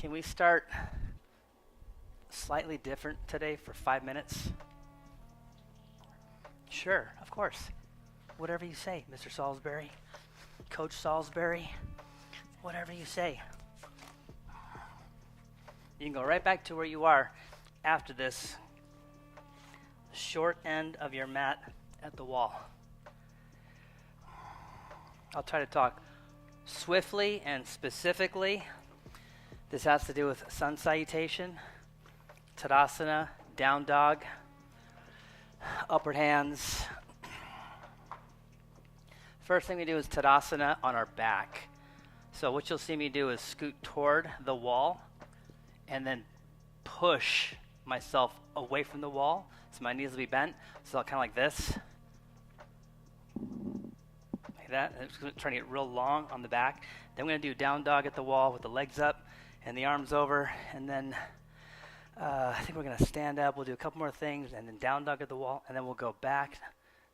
Can we start slightly different today for 5 minutes? Sure, of course. Whatever you say, Mr. Salisbury, Coach Salisbury, whatever you say. You can go right back to where you are after this. Short end of your mat at the wall. I'll try to talk swiftly and specifically. This has to do with sun salutation, Tadasana, down dog, upward hands. First thing we do is Tadasana on our back. So what you'll see me do is scoot toward the wall and then push myself away from the wall. So my knees will be bent. So I'll kind of like this. Like that. I'm just trying to get real long on the back. Then we're going to do down dog at the wall with the legs up and the arms over. And then I think we're going to stand up. We'll do a couple more things and then down dog at the wall. And then we'll go back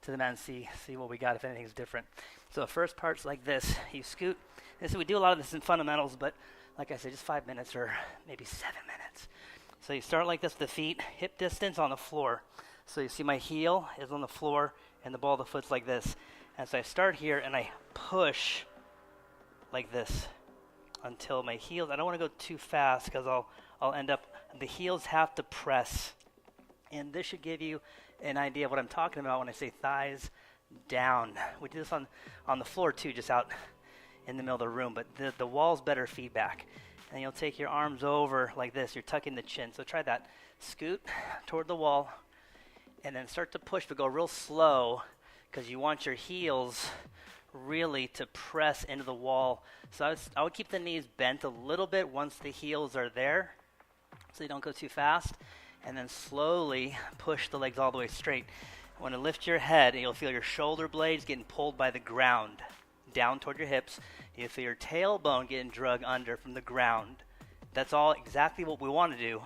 to the mat and see what we got, if anything's different. So the first part's like this. You scoot. And so we do a lot of this in fundamentals, but like I said, just 5 minutes or maybe 7 minutes. So you start like this with the feet, hip distance on the floor. So you see my heel is on the floor and the ball of the foot's like this. And so I start here and I push like this until my heels, I don't want to go too fast because I'll end up, the heels have to press. And this should give you an idea of what I'm talking about when I say thighs down. We do this on the floor too, just out in the middle of the room, but the wall's better feedback. And you'll take your arms over like this. You're tucking the chin. So try that. Scoot toward the wall and then start to push, but go real slow because you want your heels really to press into the wall. So I would keep the knees bent a little bit once the heels are there so you don't go too fast. And then slowly push the legs all the way straight. When you lift your head, you'll feel your shoulder blades getting pulled by the ground down toward your hips. You feel your tailbone getting drug under from the ground. That's all exactly what we want to do.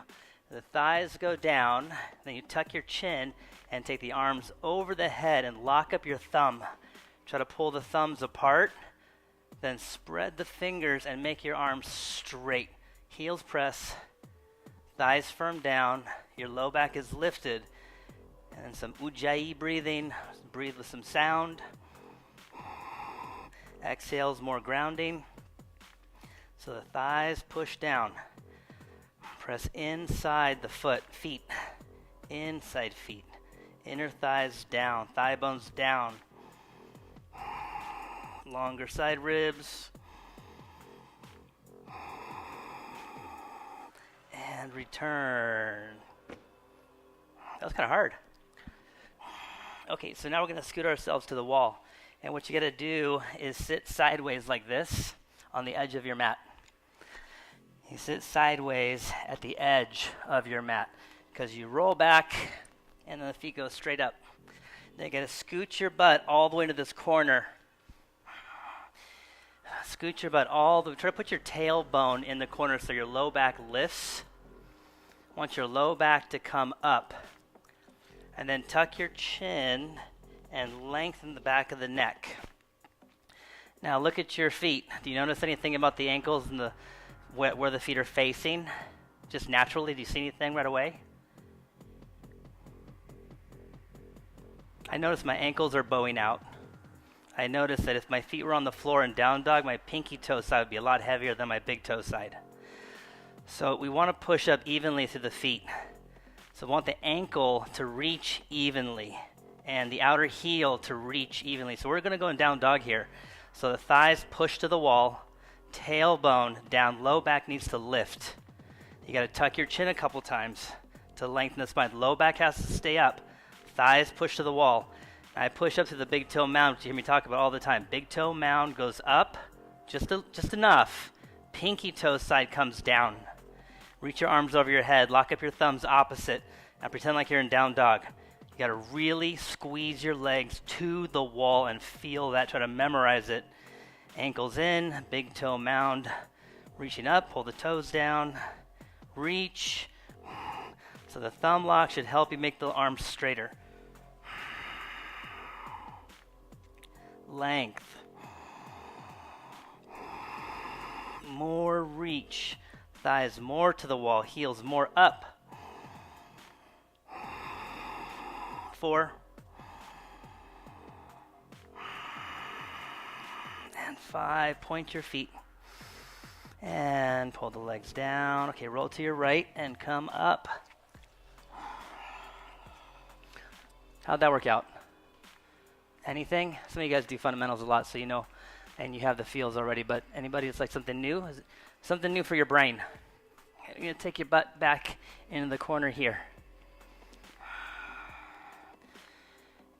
The thighs go down, then you tuck your chin and take the arms over the head and lock up your thumb. Try to pull the thumbs apart, then spread the fingers and make your arms straight. Heels press, thighs firm down, your low back is lifted, and then some ujjayi breathing. Breathe with some sound. Exhales, more grounding. So the thighs push down. Press inside the feet. Inside feet. Inner thighs down. Thigh bones down. Longer side ribs. And return. That was kind of hard. Okay, so now we're going to scoot ourselves to the wall. And what you got to do is sit sideways like this on the edge of your mat. You sit sideways at the edge of your mat because you roll back and then the feet go straight up. Then you got to scoot your butt all the way to this corner. Scoot your butt try to put your tailbone in the corner so your low back lifts. Want your low back to come up. And then tuck your chin and lengthen the back of the neck. Now look at your feet. Do you notice anything about the ankles and where the feet are facing? Just naturally, do you see anything right away? I notice my ankles are bowing out. I notice that if my feet were on the floor in down dog, my pinky toe side would be a lot heavier than my big toe side. So we want to push up evenly through the feet. So we want the ankle to reach evenly and the outer heel to reach evenly. So we're going to go in down dog here. So the thighs push to the wall, tailbone down, low back needs to lift. You got to tuck your chin a couple times to lengthen the spine. Low back has to stay up. Thighs push to the wall. I push up to the big toe mound, which you hear me talk about all the time. Big toe mound goes up just enough. Pinky toe side comes down. Reach your arms over your head. Lock up your thumbs opposite. And pretend like you're in down dog. You got to really squeeze your legs to the wall and feel that. Try to memorize it. Ankles in, big toe mound. Reaching up, pull the toes down. Reach. So the thumb lock should help you make the arms straighter. Length. More reach. Thighs more to the wall, heels more up. 4. And 5. Point your feet. And pull the legs down. Okay, roll to your right and come up. How'd that work out? Anything? Some of you guys do fundamentals a lot, so you know, and you have the feels already, but anybody that's like something new? Is it something new for your brain? You're going to take your butt back into the corner here.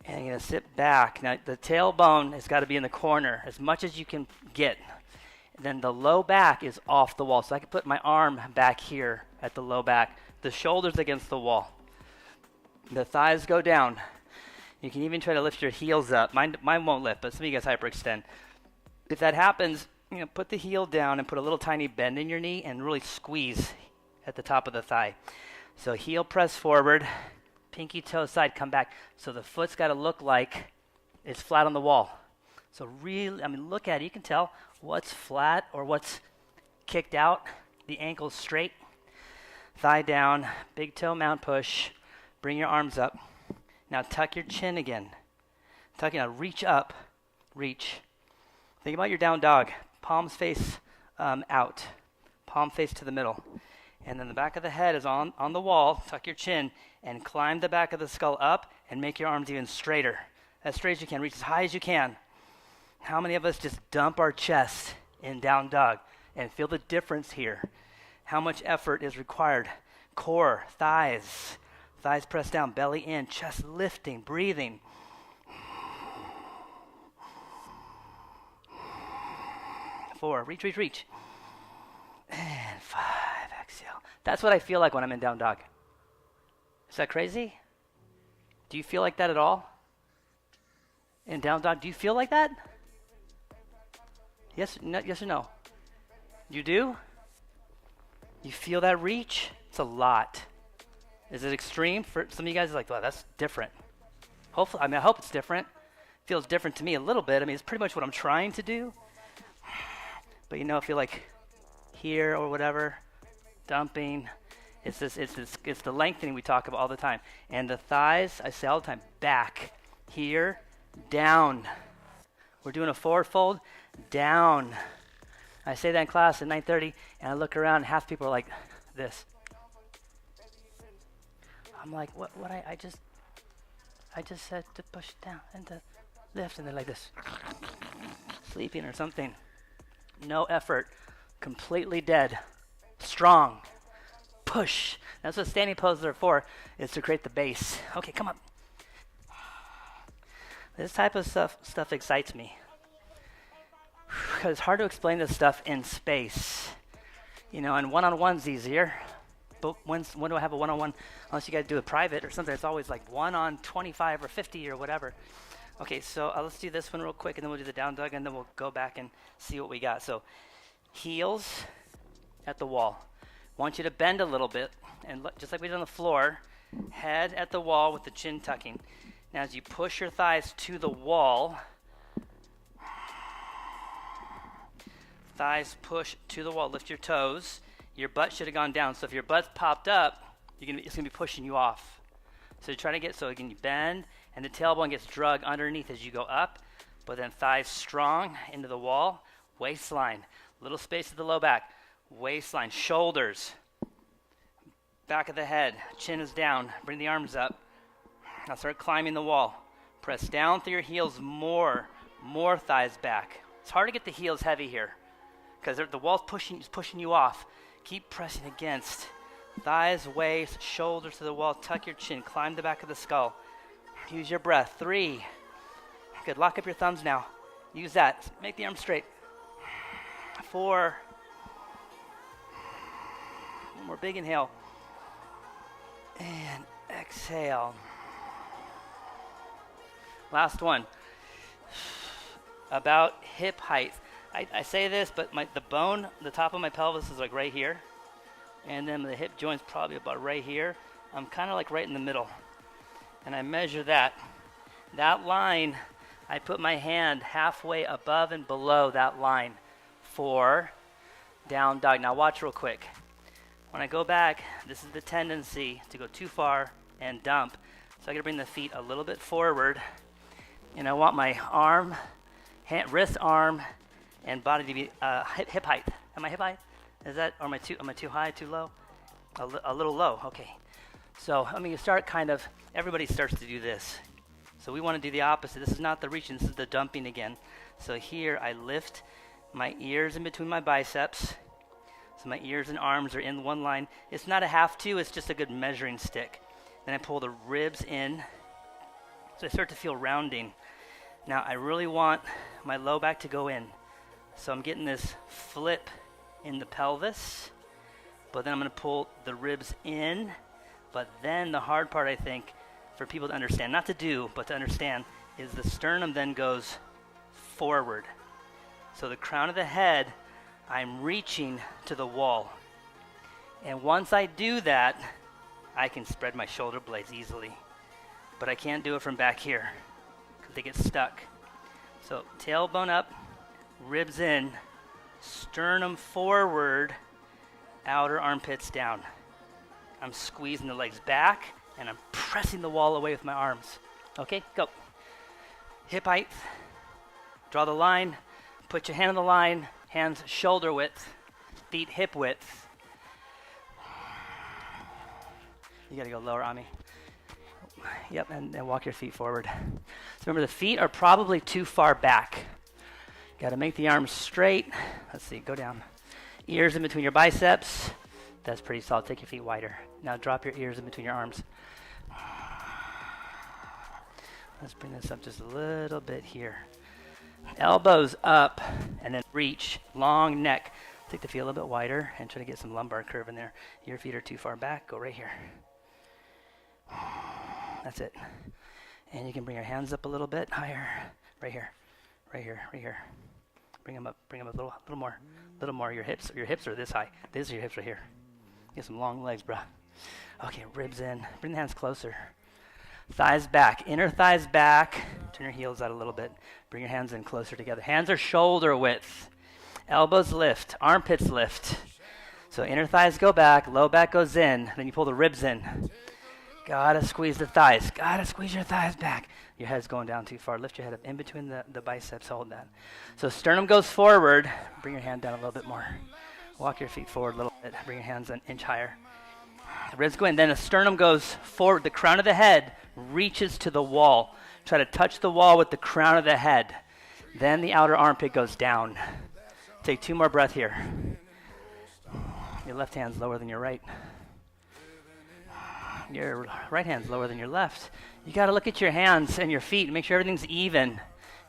And you're going to sit back. Now, the tailbone has got to be in the corner as much as you can get. Then the low back is off the wall. So I can put my arm back here at the low back. The shoulders against the wall. The thighs go down. You can even try to lift your heels up. Mine won't lift, but some of you guys hyperextend. If that happens, put the heel down and put a little tiny bend in your knee and really squeeze at the top of the thigh. So heel press forward, pinky toe side, come back. So the foot's got to look like it's flat on the wall. So really, look at it. You can tell what's flat or what's kicked out. The ankle's straight. Thigh down, big toe mount push. Bring your arms up. Now tuck your chin again. Tuck it out. Reach up. Reach. Think about your down dog. Palms face out. Palm face to the middle. And then the back of the head is on the wall. Tuck your chin and climb the back of the skull up and make your arms even straighter. As straight as you can. Reach as high as you can. How many of us just dump our chest in down dog and feel the difference here? How much effort is required? Core, thighs. Thighs pressed down, belly in, chest lifting, breathing. 4, reach. And 5, exhale. That's what I feel like when I'm in down dog. Is that crazy? Do you feel like that at all? In down dog, do you feel like that? Yes or no? You do? You feel that reach? It's a lot. Is it extreme? For some of you guys, like, wow, that's different. Hopefully, I hope it's different. Feels different to me a little bit. It's pretty much what I'm trying to do. But if you're like here or whatever, dumping, it's the lengthening we talk about all the time. And the thighs, I say all the time, back, here, down. We're doing a forward fold, down. I say that in class at 9:30, and I look around, and half the people are like this. I'm like, what? I just said to push down and to lift, and they're like this, sleeping or something. No effort, completely dead, strong, push. That's what standing poses are for, is to create the base. Okay, come up. This type of stuff excites me. Because it's hard to explain this stuff in space. And one-on-one's easier. But when do I have a one-on-one? Unless you guys do a private or something, it's always like 1 on 25 or 50 or whatever. Okay, so let's do this one real quick, and then we'll do the down dog, and then we'll go back and see what we got. So heels at the wall. Want you to bend a little bit, and just like we did on the floor, head at the wall with the chin tucking. Now as you push your thighs to the wall, thighs push to the wall, lift your toes. Your butt should have gone down. So if your butt's popped up, it's going to be pushing you off. So you try to get, so again, you bend, and the tailbone gets drug underneath as you go up, but then thighs strong into the wall, waistline, little space at the low back, waistline, shoulders, back of the head, chin is down, bring the arms up. Now start climbing the wall. Press down through your heels more thighs back. It's hard to get the heels heavy here because the wall's pushing you off. Keep pressing against. Thighs, waist, shoulders to the wall. Tuck your chin. Climb the back of the skull. Use your breath. 3. Good. Lock up your thumbs now. Use that. Make the arms straight. 4. One more big inhale. And exhale. Last one. About hip height. I say this, but the bone, the top of my pelvis is like right here. And then the hip joint's probably about right here. I'm kind of like right in the middle. And I measure that. That line, I put my hand halfway above and below that line for down dog. Now watch real quick. When I go back, this is the tendency to go too far and dump. So I gotta bring the feet a little bit forward. And I want my arm, wrist, arm, and body to be hip height. Am I hip height? Is that, or am I too high, too low? A little low, okay. So, I mean, you start kind of, everybody starts to do this. So we want to do the opposite. This is not the reaching, this is the dumping again. So here I lift my ears in between my biceps. So my ears and arms are in one line. It's not a have to, it's just a good measuring stick. Then I pull the ribs in. So I start to feel rounding. Now I really want my low back to go in. So I'm getting this flip in the pelvis, but then I'm going to pull the ribs in. But then the hard part, I think, for people to understand, not to do, but to understand, is the sternum then goes forward. So the crown of the head, I'm reaching to the wall. And once I do that, I can spread my shoulder blades easily. But I can't do it from back here because they get stuck. So tailbone up, ribs in, sternum forward, outer armpits down. I'm squeezing the legs back and I'm pressing the wall away with my arms. Okay, go. Hip height, draw the line, put your hand on the line, hands shoulder width, feet hip width. You gotta go lower on me. Yep, and walk your feet forward. So remember, the feet are probably too far back. Got to make the arms straight. Let's see, go down. Ears in between your biceps. That's pretty solid. Take your feet wider. Now drop your ears in between your arms. Let's bring this up just a little bit here. Elbows up, and then reach. Long neck. Take the feet a little bit wider and try to get some lumbar curve in there. Your feet are too far back. Go right here. That's it. And you can bring your hands up a little bit higher. Right here. Right here. Right here. Bring them up a little more. A little more. Your hips are this high. These are your hips right here. Get some long legs, bruh. Okay, ribs in. Bring the hands closer. Thighs back. Inner thighs back. Turn your heels out a little bit. Bring your hands in closer together. Hands are shoulder width. Elbows lift. Armpits lift. So inner thighs go back. Low back goes in. Then you pull the ribs in. Gotta squeeze the thighs. Gotta squeeze your thighs back. Your head's going down too far. Lift your head up in between the biceps. Hold that. So sternum goes forward. Bring your hand down a little bit more. Walk your feet forward a little bit. Bring your hands an inch higher. The ribs go in. Then the sternum goes forward. The crown of the head reaches to the wall. Try to touch the wall with the crown of the head. Then the outer armpit goes down. Take 2 more breaths here. Your left hand's lower than your right. Your right hand's lower than your left. You got to look at your hands and your feet and make sure everything's even.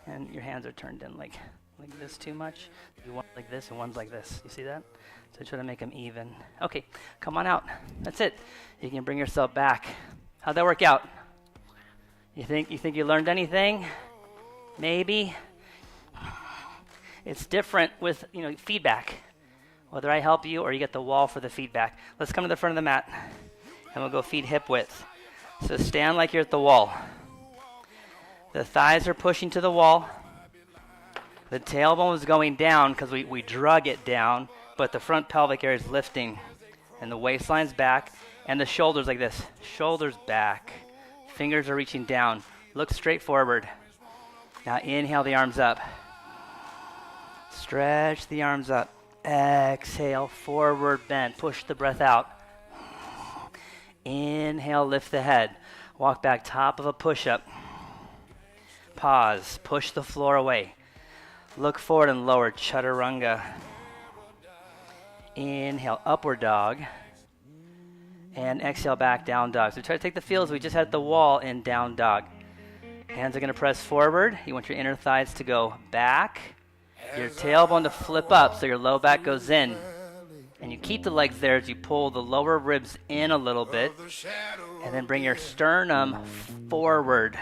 And your hands are turned in like this too much. You want like this and one's like this. You see that? So try to make them even. Okay, come on out. That's it. You can bring yourself back. How'd that work out? You think you learned anything? Maybe. It's different with feedback. Whether I help you or you get the wall for the feedback. Let's come to the front of the mat. And we'll go feet hip width. So stand like you're at the wall. The thighs are pushing to the wall. The tailbone is going down because we drug it down, but the front pelvic area is lifting. And the waistline's back, and the shoulders like this. Shoulders back. Fingers are reaching down. Look straight forward. Now inhale the arms up. Stretch the arms up. Exhale, forward bend. Push the breath out. Inhale, lift the head. Walk back, top of a push-up. Pause, push the floor away. Look forward and lower, chaturanga. Inhale, upward dog. And exhale, back, down dog. So try to take the feels we just had at the wall in down dog. Hands are going to press forward. You want your inner thighs to go back. Your tailbone to flip up so your low back goes in. And you keep the legs there as you pull the lower ribs in a little bit. And then bring your sternum forward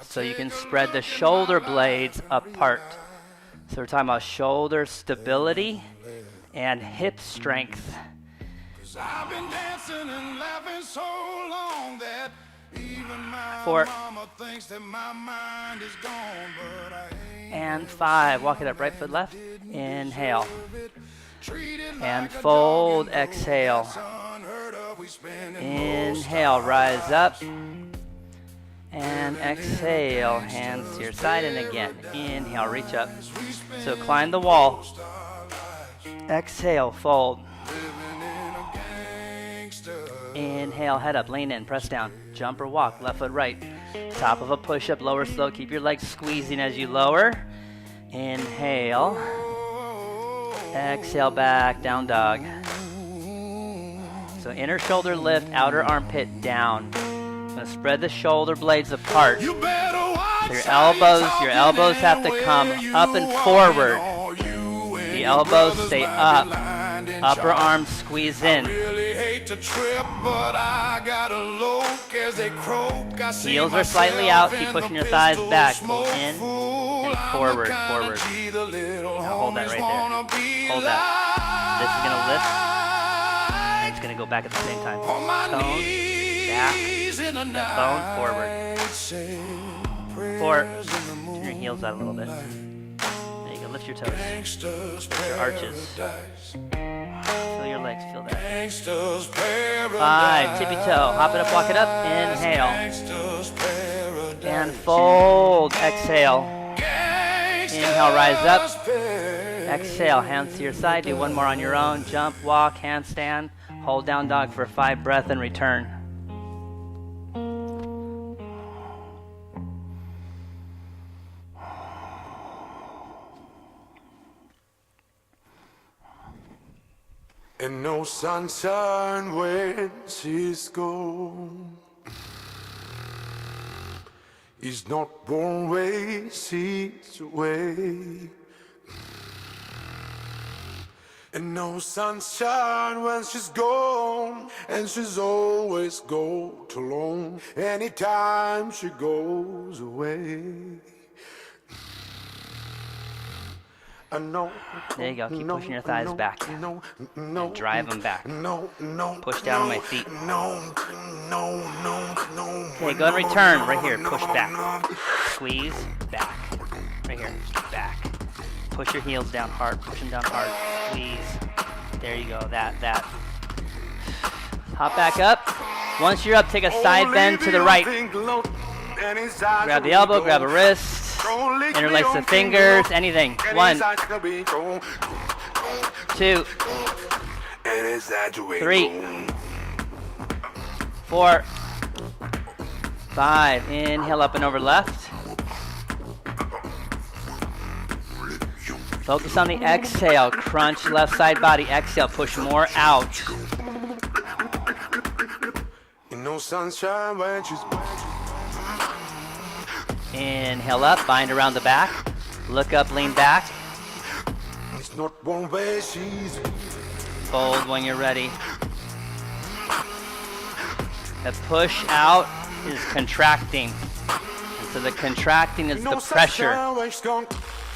so you can spread the shoulder blades apart. So we're talking about shoulder stability and hip strength. I've been dancing and laughing so long that even my mama thinks that my mind is gone, but I ain't. And 5. Walk it up. Right foot left. Inhale. and fold. Exhale. Inhale, rise up. And exhale, hands to your side, and again, inhale, reach up. So climb the wall. Exhale, fold. Inhale, head up, lean in, press down. Jump or walk, left foot right. Top of a push-up, lower slow. Keep your legs squeezing as you lower. Inhale. Exhale, back, down dog. So inner shoulder lift, outer armpit down. I'm going to spread the shoulder blades apart. So your elbows have to come up and forward. The elbows stay up. Upper arms squeeze in. Heels are slightly out. Keep pushing your thighs back. In and forward, forward. Now hold that right there. Hold that. This is going to lift. It's going to go back at the same time. Tone, back, bone, forward. Four. Turn your heels out a little bit. There you go. Lift your toes. Lift your arches. Feel your legs. Feel that. 5. Tippy toe. Hop it up. Walk it up. Inhale. And fold. Exhale. Inhale. Rise up. Exhale. Hands to your side. Do one more on your own. Jump. Walk. Handstand. Hold down dog for 5 breath and return. And no sunshine when she's gone. He's not born way, she's away. And no sunshine when she's gone, and she's always go too long. Anytime she goes away. There you go. Keep pushing your thighs back. And drive them back. Push down on my feet. Okay, go and return. Right here. Push back. Squeeze. Back. Right here. Back. Push your heels down hard. Push them down hard. Squeeze. There you go. That. Hop back up. Once you're up, take a side bend to the right. Grab the elbow. Grab a wrist. Interlace the fingers, anything. 1, 2, 3, 4, 5. Inhale up and over left. Focus on the exhale. Crunch left side body. Exhale. Push more out. No sunshine when she's Inhale up, bind around the back. Look up, lean back. It's not one way, she's Fold when you're ready. The push out is contracting. And so the contracting is the pressure.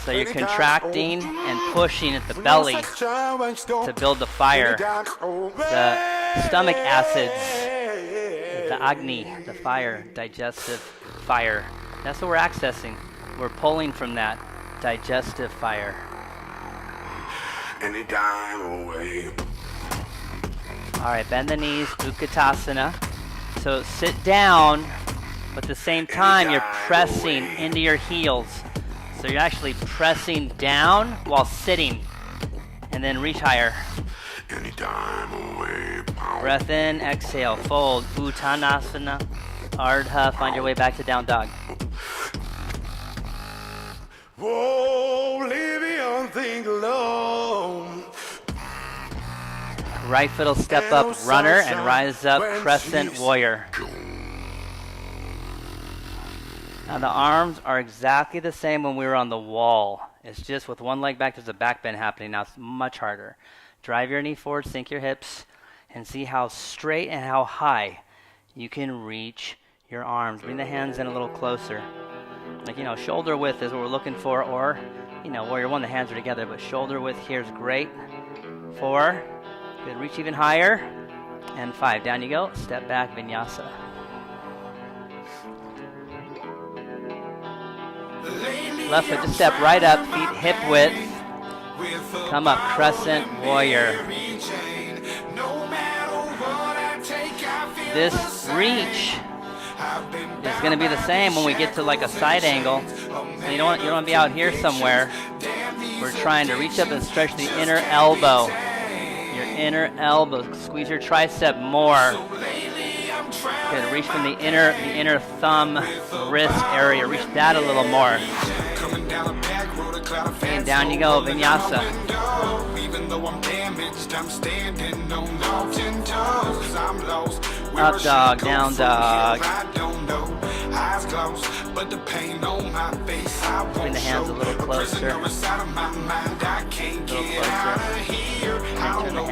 So you're contracting and pushing at the belly to build the fire. The stomach acids, the Agni, the fire, digestive fire. That's what we're accessing. We're pulling from that digestive fire. Anytime away. All right, bend the knees, Utkatasana. So sit down, but at the same time you're pressing into your heels. So you're actually pressing down while sitting, and then reach higher. Anytime away. Breath in, exhale, fold, Uttanasana, Ardha, find your way back to down dog. Whoa, leave me on thing alone. Right foot will step up, runner, and rise up, crescent warrior. Now the arms are exactly the same when we were on the wall. It's just with one leg back, there's a back bend happening. Now it's much harder. Drive your knee forward, sink your hips, and see how straight and how high you can reach your arms. Bring the hands in a little closer. Like, shoulder width is what we're looking for, or, warrior one, the hands are together, but shoulder width here is great. 4, good, reach even higher, and 5, down you go, step back, vinyasa. Left foot to step right up, feet hip width, Come up, crescent warrior. This reach is going to be the same when we get to like a side angle. So you don't want to be out here somewhere. We're trying to reach up and stretch the inner elbow. Your inner elbow. Squeeze your tricep more. Good. Reach from the inner thumb, wrist area. Reach that a little more. And down you go, vinyasa. Up dog, down dog. Bring the hands a little closer. And turn the hands out a little bit. There. Hold it right there.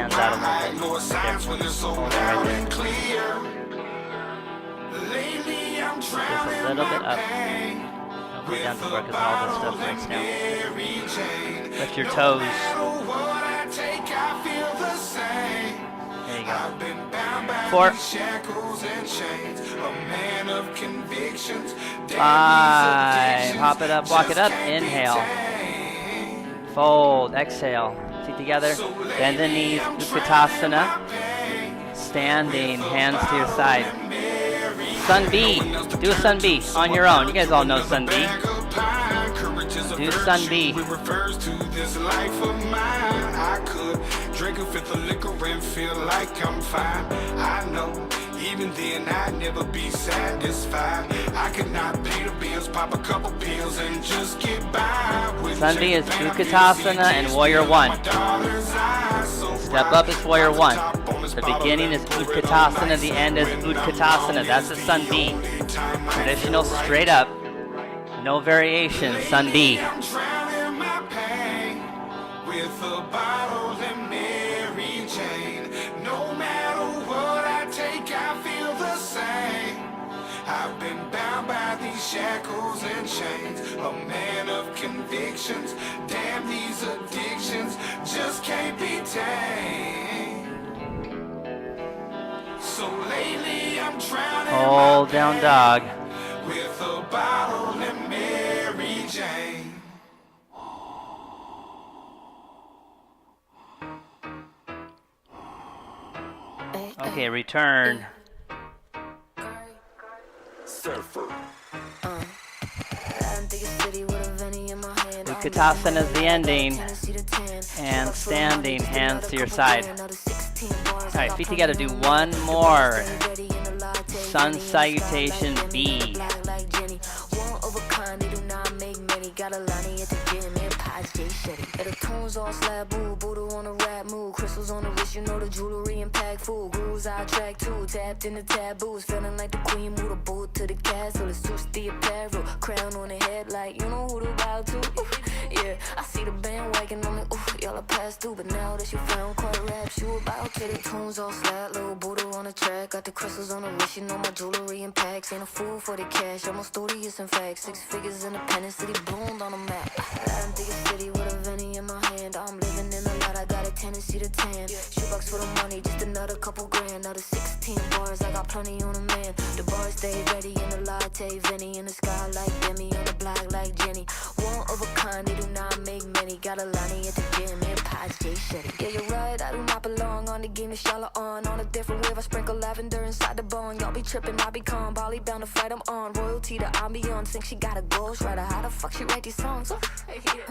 Just a little bit up. Don't go down to work because all this stuff breaks down. Lift your toes. There you go. 4. 5. Hop it up, walk it up. Inhale. Fold. Exhale. Feet together. Bend the knees. Utkatasana. Standing. Hands to your side. Sun B. Do a Sun B on your own. You guys all know Sun B. Do Sun B. Drink a fifth of liquor and feel like I'm fine. I know, even then I'd never be satisfied. I could not pay the bills, pop a couple pills and just get by. Sun B is Utkatasana and Warrior 1. Step up is Warrior 1. The beginning is Utkatasana, the end is Utkatasana. That's the Sun B. Traditional straight up, no variation, Sun B. With a bottle and Mary Jane. No matter what I take, I feel the same. I've been bound by these shackles and chains. A man of convictions. Damn, these addictions just can't be tamed. So lately I'm drowning. Hold down dog. With a bottle and Mary Jane. Okay, return. Surfer. Utkatasana is the ending. And standing, hands to your side. Alright, feet together, do one more. Sun salutation B. All slab boo, Buddha on a rap move, crystals on the wrist, you know the jewelry impactful. Grooves I track too, tapped in the taboos, feeling like the queen moved a boat to the castle. It's too the apparel, crown on the head, like you know who to bow to. Yeah, I see the band wagging on me. Y'all are past through, but now that you found quite raps, you about to the tunes all slap, little Buddha on the track, got the crystals on the wrist, you know my jewelry impacts. Ain't a fool for the cash, I'm studious in fact. 6 figures independent, city bloomed on the map. Latin through the city with a Venny in my hand. I'm living in the lot, I got a tendency to tan. Shoebox for the money, just another couple grand. Another 16 bars, I got plenty on the man. The bars stay ready in the latte. Vinny in the sky like Demi, on the block like Jenny. One of a kind, they do not make many. Got a Lonnie at the gym and Pie J Shetty. Yeah, you're right, I do not belong on the game that y'all are on a different wave, I sprinkle lavender inside the bone. Y'all be tripping, I be calm. Bali bound to fight, I'm on. Royalty to ambiance, think she got a ghostwriter. How the fuck she write these songs?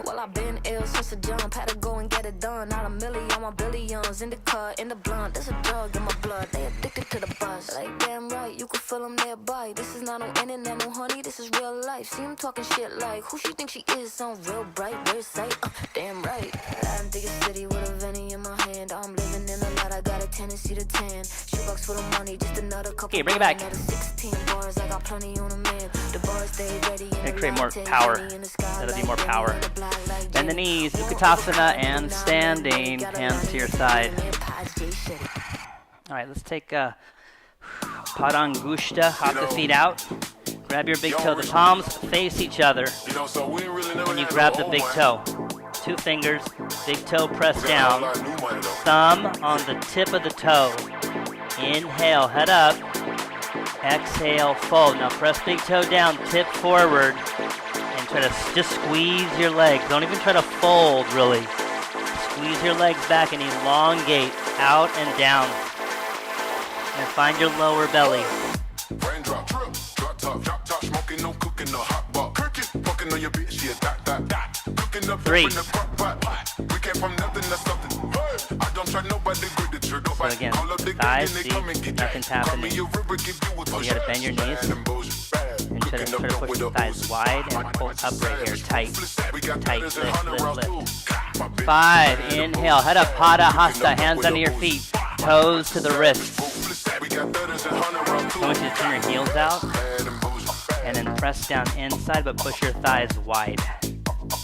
Well, I've been ill since a jump. Had to go and get it done. Not a million, on my billions. In the cut, in the blunt. There's a drug in my blood. They addicted to the buzz. Like, damn right, you can feel them nearby. This is not no internet, no honey. This is real life. See him talking shit like, who she think she is? Sound real bright, weird sight. Damn right. I'm thinking city with a Venny in my hand. I'm living in the lot, I got a tendency to tan. Shoebox for the money, just another couple. Okay, bring it back. 16 bars, I got plenty on a man. The bars stay ready. And create more power. That'll be more power. Bend the knees, Utkatasana, and standing, hands to your side. All right, let's take Padangushta, hop the feet out. Grab your big toe. The palms face each other. And you grab the big toe. 2 fingers, big toe press down. Thumb on the tip of the toe. Inhale, head up. Exhale, fold. Now press big toe down, tip forward. And try to just squeeze your legs. Don't even try to fold, really. Squeeze your legs back and elongate out and down. And find your lower belly. Raindrop, drop top, smoking, no cooking, no hot pot. Fucking on your bitch, yeah, that. Cooking up 3. in the crock pot. We came from nothing to something. I don't try nobody with the trigger. So again, thighs, see, nothing's happening. You gotta bend your knees and try to push the thighs wide and pull up right here, tight, lift. 5, inhale, head up, Pada Hasta, hands under your feet, toes to the wrists. I want you to turn your heels out and then press down inside, but push your thighs wide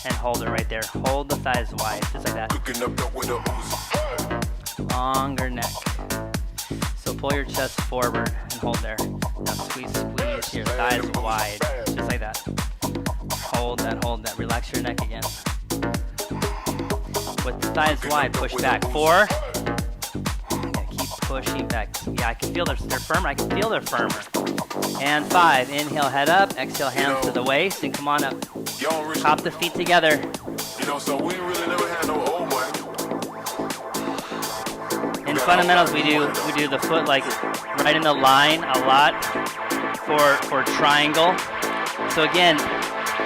and hold it right there. Hold the thighs wide, just like that. Longer neck. So pull your chest forward and hold there. Now squeeze your thighs wide, just like that. Hold that. Relax your neck again. With the thighs wide, push back. 4. Yeah, keep pushing back. Yeah, I can feel they're firmer. I can feel they're firmer. And 5, inhale, head up. Exhale, hands to the waist, and come on up. Hop the feet together. So we really never had no old boy. In fundamentals, we do the foot like right in the line a lot for triangle. So again,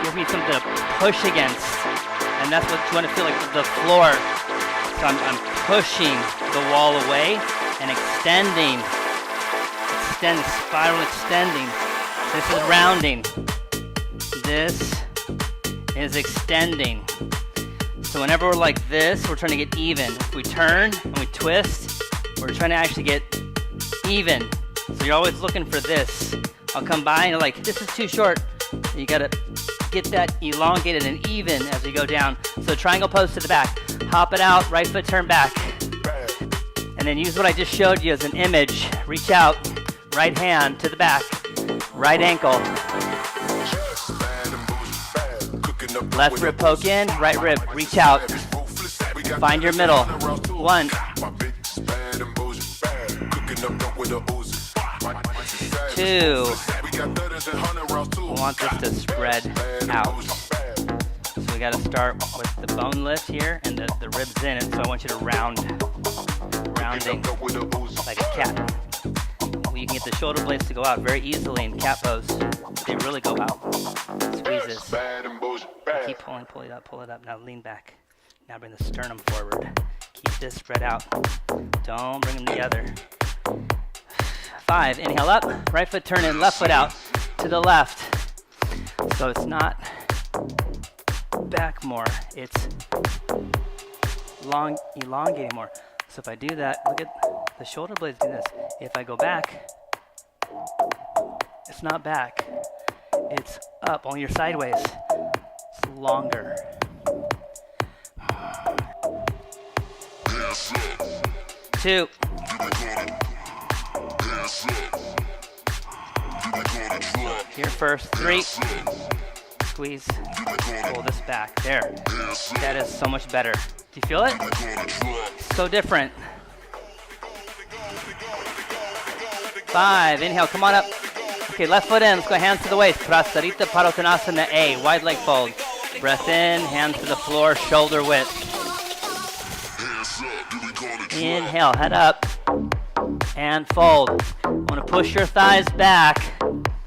give me something to push against, and that's what you want to feel like the floor. So I'm pushing the wall away and extending, spiral extending. This is rounding. This is extending. So whenever we're like this, we're trying to get even. If we turn and we twist, we're trying to actually get even. So you're always looking for this. I'll come by and you're like, this is too short. You gotta get that elongated and even as we go down. So triangle pose to the back. Hop it out, right foot turn back. And then use what I just showed you as an image. Reach out, right hand to the back, right ankle. Left rib poke in, right rib, reach out. Find your middle. 1. 2. We want this to spread out. So we got to start with the bone lift here and the ribs in it. So I want you to rounding like a cat. Well, you can get the shoulder blades to go out very easily in cat pose. They really go out. Squeeze this. Keep pulling, pull it up. Now lean back. Now bring the sternum forward. Keep this spread out. Don't bring them together. 5, inhale up, right foot turn in, left foot out to the left. So it's not back more, it's elongating more. So if I do that, look at the shoulder blades do this. If I go back, it's not back, it's up, only you're sideways. It's longer. 2. Here first, 3. Squeeze, pull this back, there. That is so much better. Do you feel it? So different. 5, inhale, come on up. Okay, left foot in, let's go hands to the waist. Prasarita Padottanasana A, wide leg fold. Breath in, hands to the floor, shoulder width. Inhale, head up. And fold. Want to push your thighs back.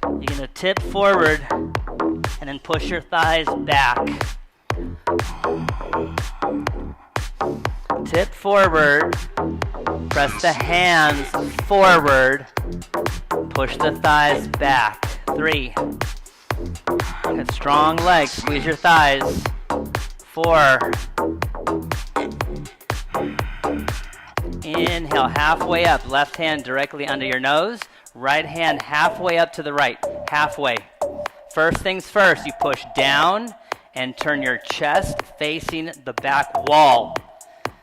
You're going to tip forward and then push your thighs back. Tip forward. Press the hands forward. Push the thighs back. 3. Get strong legs. Squeeze your thighs. 4. Inhale, halfway up, left hand directly under your nose, right hand halfway up to the right, halfway. First things first, you push down and turn your chest facing the back wall.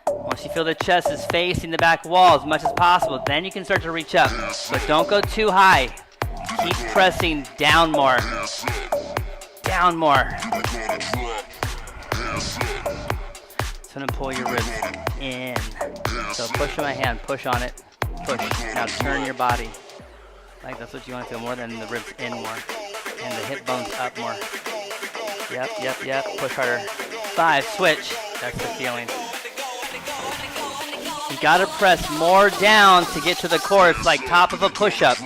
Once you feel the chest is facing the back wall as much as possible, then you can start to reach up. But don't go too high. Keep pressing down more. Down more. So I'm going to pull your ribs in. So push my hand, push on it, push. Now turn your body. Like that's what you want to feel more than the ribs in more. And the hip bones up more. Yep. Push harder. 5, switch. That's the feeling. You gotta press more down to get to the core. It's like top of a push-up.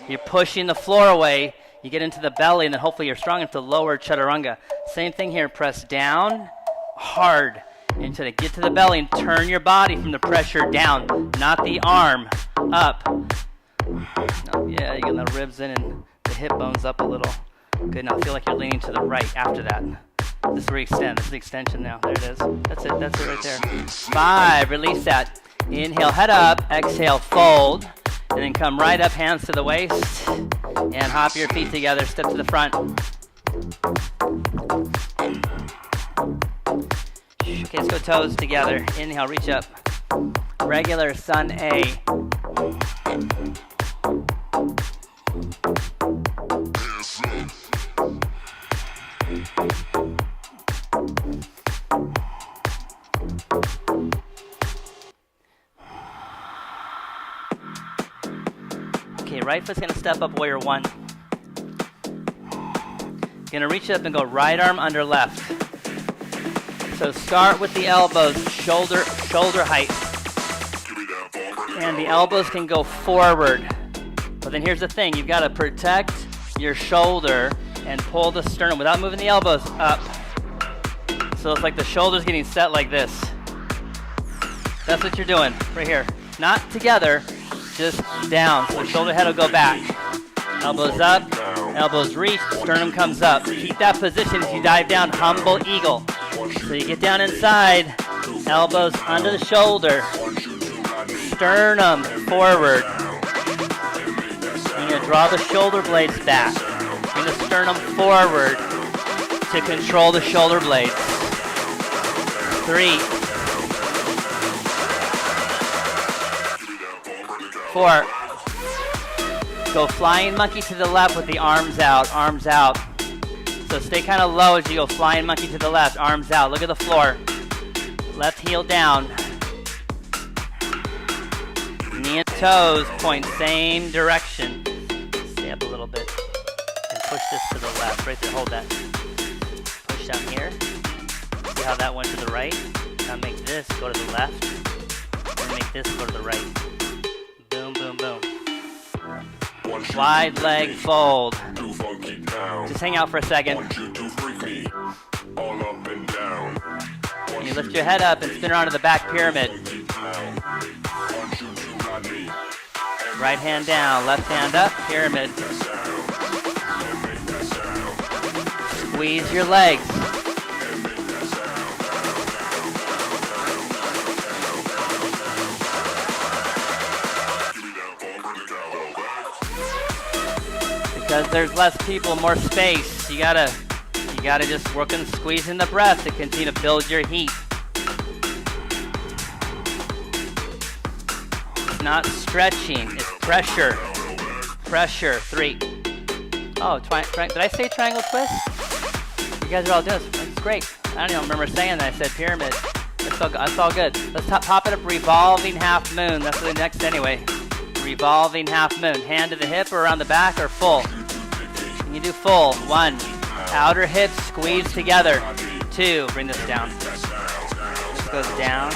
You're pushing the floor away. You get into the belly, and then hopefully you're strong enough to lower chaturanga. Same thing here. Press down hard until to get to the belly and turn your body from the pressure down, not the arm up. Oh, yeah, you get the ribs in and the hip bones up a little. Good. Now feel like you're leaning to the right after that. This is re-extend. This is the extension now. There it is. That's it. That's it right there. 5. Release that. Inhale, head up. Exhale, fold. And then come right up, hands to the waist. And hop your feet together. Step to the front. Okay, let's go toes together. Inhale, reach up. Regular sun A. Okay, right foot's gonna step up warrior 1. Gonna reach up and go right arm under left. So start with the elbows, shoulder height. And the elbows can go forward. But then here's the thing, you've gotta protect your shoulder and pull the sternum without moving the elbows up. So it's like the shoulder's getting set like this. That's what you're doing, right here. Not together, just down. So the shoulder head will go back. Elbows up, elbows reach, sternum comes up. Keep that position as you dive down, humble eagle. So you get down inside, elbows under the shoulder, sternum forward. You're gonna draw the shoulder blades back. Bring the sternum forward to control the shoulder blades. 3, 4. Go flying monkey to the left with the arms out, arms out. So stay kind of low as you go flying monkey to the left, arms out. Look at the floor. Left heel down. Knee and toes point same direction. Stay up a little bit. And push this to the left. Right there, hold that. Push down here. See how that went to the right? Now make this go to the left. And make this go to the right. Boom, boom, boom. Wide leg fold. Just hang out for a second. And you lift your head up and spin around to the back pyramid. Right hand down, left hand up, pyramid. Squeeze your legs. Because there's less people, more space. You gotta just work on squeezing the breath to continue to build your heat. It's not stretching, it's pressure. Pressure. 3. Oh, did I say triangle twist? You guys are all doing this. It's great. I don't even remember saying that. I said pyramid. That's all good. Let's pop it up. Revolving half moon. That's the next anyway. Revolving half moon. Hand to the hip or around the back or full. Can you do full? 1. Outer hips squeeze together. 2. Bring this down. This goes down.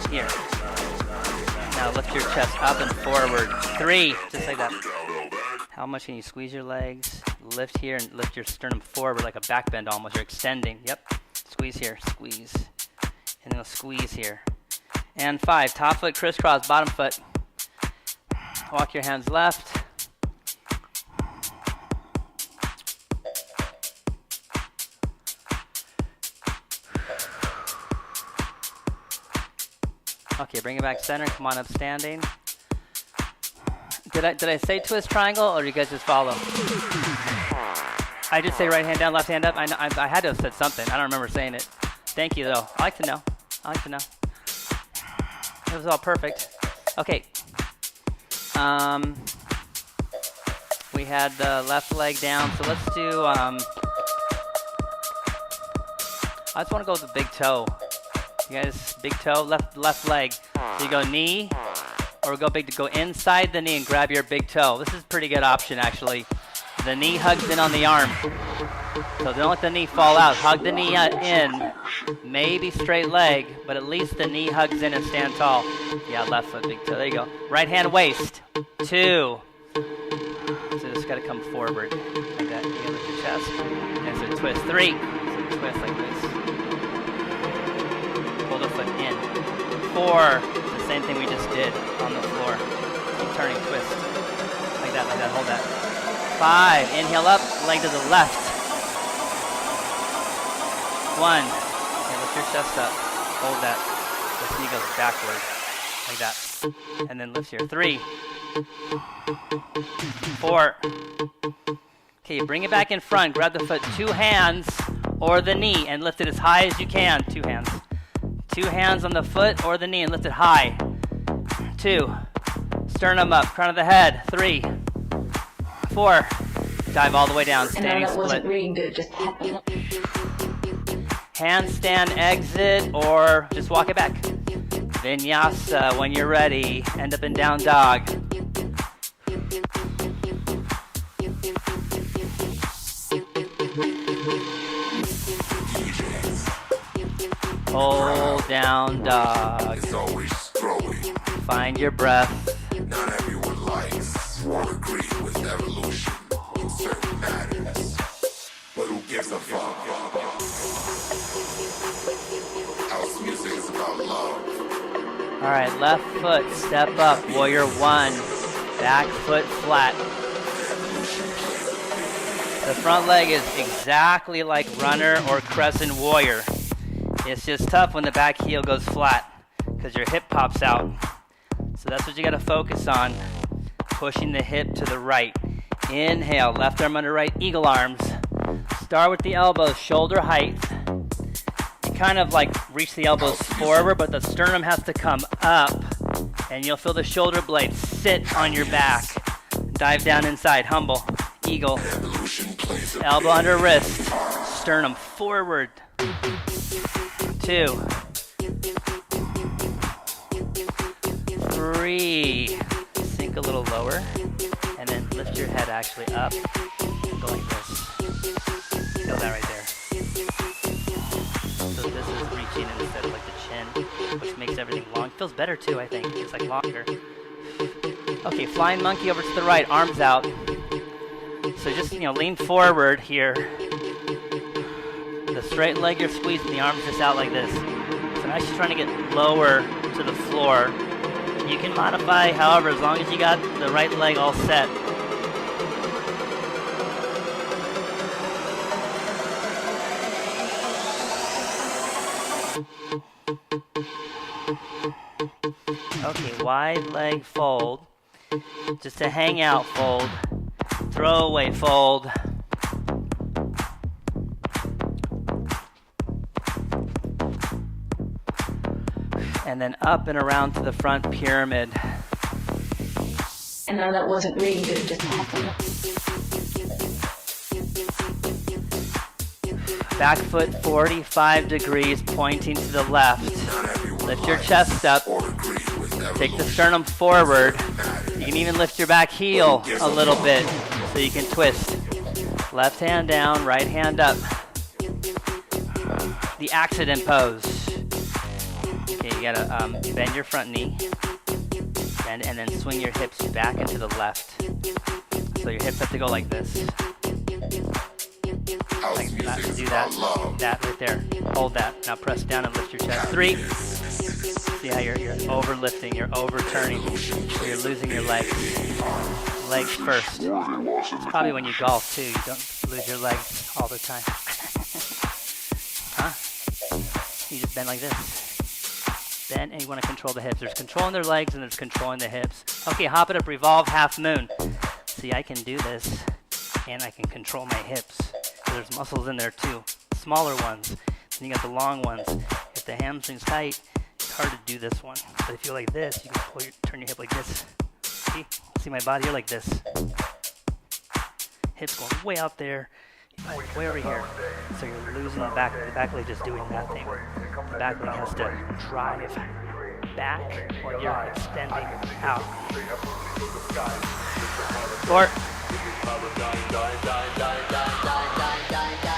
Here. Now lift your chest up and forward. 3. Just like that. How much can you squeeze your legs? Lift here and lift your sternum forward like a back bend almost. You're extending. Yep. Squeeze here. Squeeze. And then squeeze here. And 5. Top foot crisscross. Bottom foot. Walk your hands left. Okay, bring it back center. Come on up standing. Did I say twist triangle, or do you guys just follow? I did say right hand down, left hand up. I had to have said something. I don't remember saying it. Thank you, though. I like to know. It was all perfect. Okay. We had the left leg down, so let's do, I just want to go with the big toe. You guys, big toe, left leg. So you go knee, or go big to go inside the knee and grab your big toe. This is a pretty good option, actually. The knee hugs in on the arm. So don't let the knee fall out. Hug the knee in. maybe straight leg, but at least the knee hugs in and stand tall. Yeah, left foot, big toe. There you go. Right hand waist. 2. So just got to come forward like that. You gotta lift your chest. And so twist. 3. So twist like this. Pull the foot in. 4. The same thing we just did on the floor. Keep turning, twist. Like that, hold that. 5. Inhale up, leg to the left. 1. And lift your chest up. Hold that. The knee goes backward. Like that. And then lift here. 3. 4. Okay, bring it back in front. Grab the foot 2 hands or the knee and lift it as high as you can. 2 hands. 2 hands on the foot or the knee and lift it high. 2. Sternum up, crown of the head. 3. 4. Dive all the way down. Standing split. Wasn't really good. Just handstand exit or just walk it back. Vinyasa when you're ready. End up in down dog. Hold down dog. Find your breath. Not everyone likes or agree with evolution in certain matters. But who gives a fuck? House music is about love. All right, left foot, step up, warrior 1. Back foot flat. The front leg is exactly like runner or crescent warrior. It's just tough when the back heel goes flat because your hip pops out. So that's what you got to focus on. Pushing the hip to the right. Inhale, left arm under right, eagle arms. Start with the elbows, shoulder height. You kind of like reach the elbows forward, but the sternum has to come up. And you'll feel the shoulder blades sit on your back. Dive down inside, humble, eagle. Elbow under wrist, sternum forward. 2. 3. Sink a little lower. And then lift your head actually up. Go like this. Feel that right there. So this is reaching instead of like the chin, which makes everything long. Feels better too, I think. It's like longer. Okay, flying monkey over to the right, arms out. So just, lean forward here. The straight leg you're squeezing, the arms just out like this. So now she's trying to get lower to the floor. You can modify, however, as long as you got the right leg all set. Okay, wide leg fold. Just a hang out fold. Throwaway fold. And then up and around to the front pyramid. And now that wasn't really good. Just Back foot 45 degrees, pointing to the left. Lift your chest up. Take the sternum forward. You can even lift your back heel a little bit so you can twist. Left hand down, right hand up. The accident pose. Okay, you gotta bend your front knee. And then swing your hips back into the left. So your hips have to go like this. Like that, do that. That right there. Hold that. Now press down and lift your chest. 3. See how you're overlifting, you're overturning. So you're losing your legs. Legs first. It's probably when you golf too. You don't lose your legs all the time. Huh? You just bend like this. Bend, and you want to control the hips. There's controlling their legs and there's controlling the hips. Okay, hop it up, revolve, half moon. See, I can do this, and I can control my hips. There's muscles in there too, smaller ones. Then you got the long ones. If the hamstring's tight, it's hard to do this one. But if you're like this, you can turn your hip like this. See my body here like this. Hips going way out there, way over here. So you're losing the back. The back leg just doing nothing. The back leg has to drive back while you're extending out. 4.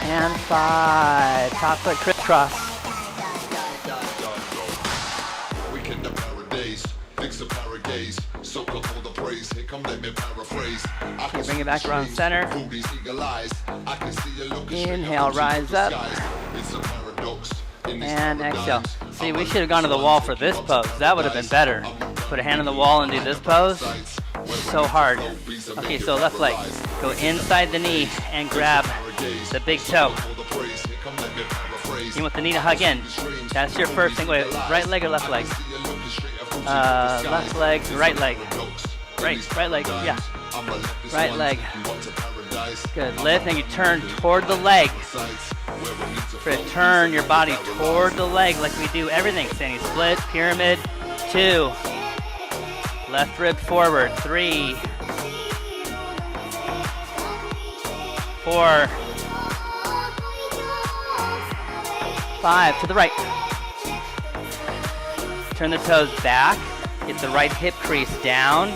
And 5. Top foot crisscross. Bring it back around center. Inhale, rise up. And exhale. See, we should have gone to the wall for this pose. That would have been better. Put a hand on the wall and do this pose. So hard. Okay, so left leg. Go inside the knee and grab the big toe. You want the knee to hug in. That's your first thing. Wait, right leg or left leg? Left leg, right leg. Right leg, yeah. Right leg. Good. Lift and you turn toward the leg. Turn your body toward the leg like we do everything. Standing split, pyramid, 2. Left rib forward, 3. 4. 5, to the right. Turn the toes back. Get the right hip crease down.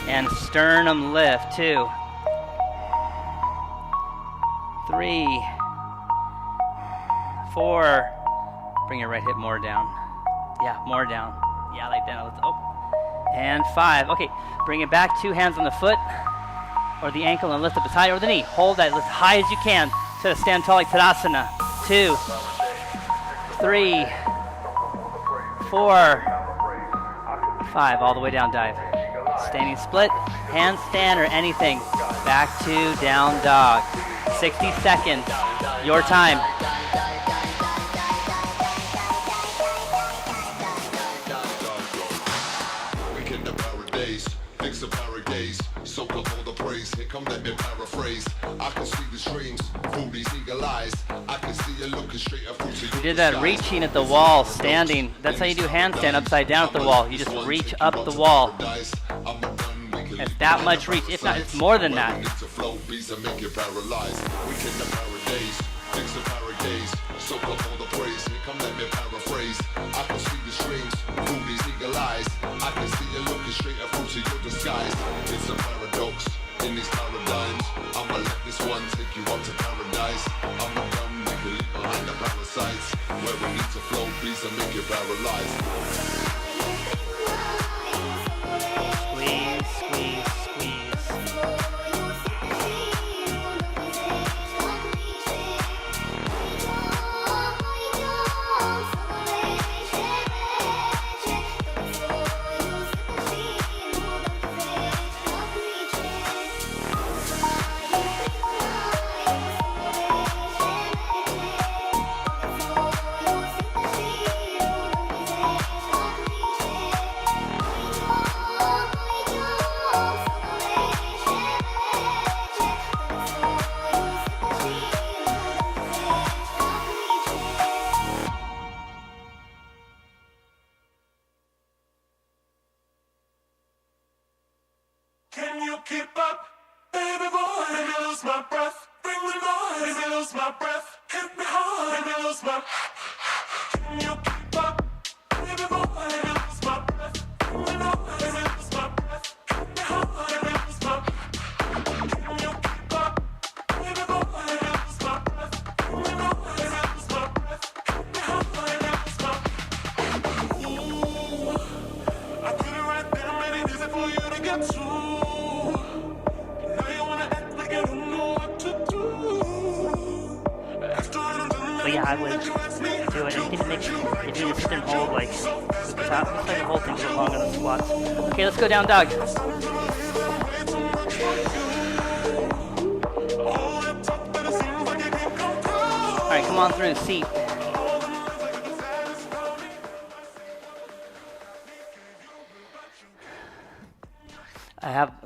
And sternum lift, 2. 3. 4. Bring your right hip more down. Yeah, more down. Yeah, like that. Oh. And 5. Okay, bring it back. 2 hands on the foot or the ankle and lift up as high or the knee. Hold that as high as you can. So to stand tall like Tadasana. 2. 3, 4, 5, all the way down, dive. Standing split, handstand or anything. Back to down dog. 60 seconds, your time. Soak up all the praise. Here come let me paraphrase. I can see the streams, booties eagle eyes. I can see you looking straight up through to you did that reaching at the wall, standing. That's how you do handstand upside down at the wall. You just reach up the wall. It's that much reach. If not, it's more than that. Soak up all the praise. Here come let me paraphrase. I can see the streams, booties eagle eyes. I can see you looking straight up through to your disguise. It's a paradox in these paradigms. I'ma let this one take you up to paradise. I'ma come make you leave behind the parasites. Where we need to flow, please and make you paralyzed. Squeeze, squeeze, squeeze. Can you keep up? Baby boy, let me lose my breath. Bring the noise, let me lose my breath. Hit me hard, let me lose my... Can you keep up? Baby boy, let me lose my breath. Bring the noise, let me lose my breath. Hit me hard, let me lose my... Can you keep up? Baby boy, let me lose my breath. Bring the noise, let me lose my breath. Hit me hard, let me lose my... Ooh, I put it right there, made it easy for you to get to. But yeah, I would do it. Anything that makes you do sit and hold like the top. Looks like the whole thing's long on the squats. Okay, let's go down dog. Alright, come on through, seat.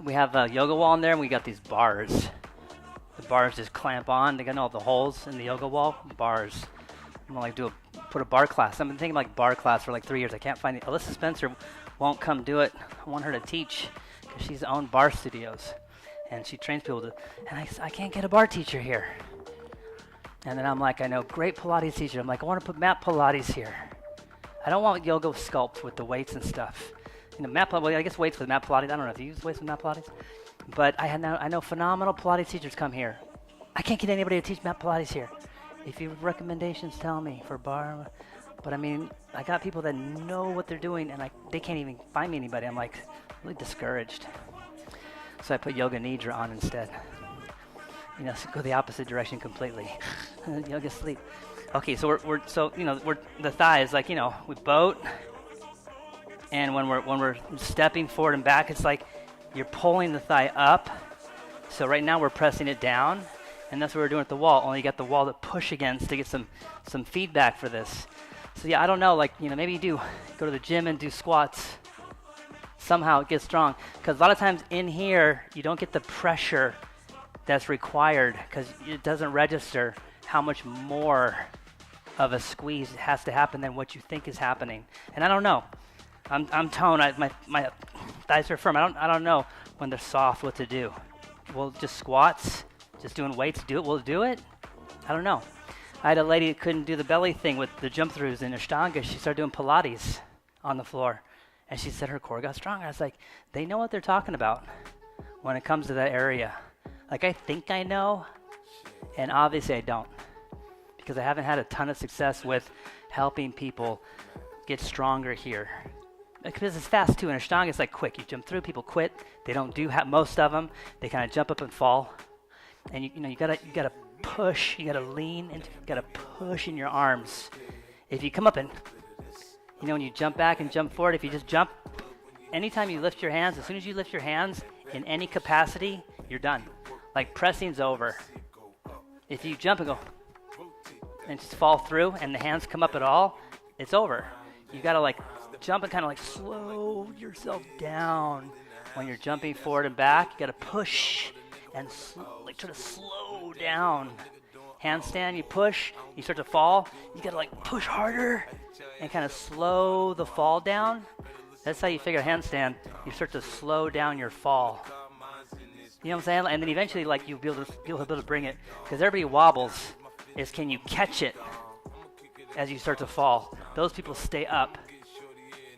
We have a yoga wall in there, and we got these bars. The bars just clamp on. They got all the holes in the yoga wall. Bars. I'm gonna like put a bar class. I've been thinking like bar class for like 3 years. I can't find it. Alyssa Spencer won't come do it. I want her to teach because she's owned bar studios, and she trains people to. And I can't get a bar teacher here. And then I'm like, I know great Pilates teacher. I'm like, I want to put mat Pilates here. I don't want yoga sculpt with the weights and stuff. You know, mat Pilates. Well, I guess weights with mat Pilates. I don't know if you use weights with mat Pilates. But I know phenomenal Pilates teachers come here. I can't get anybody to teach mat Pilates here. If you have recommendations, tell me for bar. But I mean, I got people that know what they're doing, and they can't even find me anybody. I'm like really discouraged. So I put yoga nidra on instead. You know, so go the opposite direction completely. Yoga sleep. Okay, so we're the thighs, like, you know, we boat, and when we're stepping forward and back, it's like you're pulling the thigh up. So right now we're pressing it down, and that's what we're doing at the wall. Only you got the wall to push against to get some feedback for this. So yeah, I don't know, like, you know, maybe you do go to the gym and do squats. Somehow it gets strong, because a lot of times in here you don't get the pressure that's required, because it doesn't register how much more of a squeeze has to happen than what you think is happening. And I don't know. I'm toned. My thighs are firm. I don't know when they're soft what to do. Well, just squats, just doing weights. Will it do it? I don't know. I had a lady that couldn't do the belly thing with the jump throughs in Ashtanga. She started doing Pilates on the floor, and she said her core got stronger. I was like, they know what they're talking about when it comes to that area. Like, I think I know, and obviously I don't, because I haven't had a ton of success with helping people get stronger here. Because it's fast too. In Ashtanga, it's like quick. You jump through, people quit. They don't do most of them. They kind of jump up and fall. And you gotta push. You gotta lean into. You gotta push in your arms. If you come up and, you know, when you jump back and jump forward, if you just jump, anytime you lift your hands, as soon as you lift your hands in any capacity, you're done. Like, pressing's over. If you jump and go and just fall through, and the hands come up at all, it's over. You gotta like jump and kind of like slow yourself down when you're jumping forward and back. You gotta push and like try to slow down. Handstand, you push, you start to fall. You gotta like push harder and kind of slow the fall down. That's how you figure handstand. You start to slow down your fall. You know what I'm saying? And then eventually, like, you'll be able to bring it, because everybody wobbles. Is can you catch it as you start to fall? Those people stay up,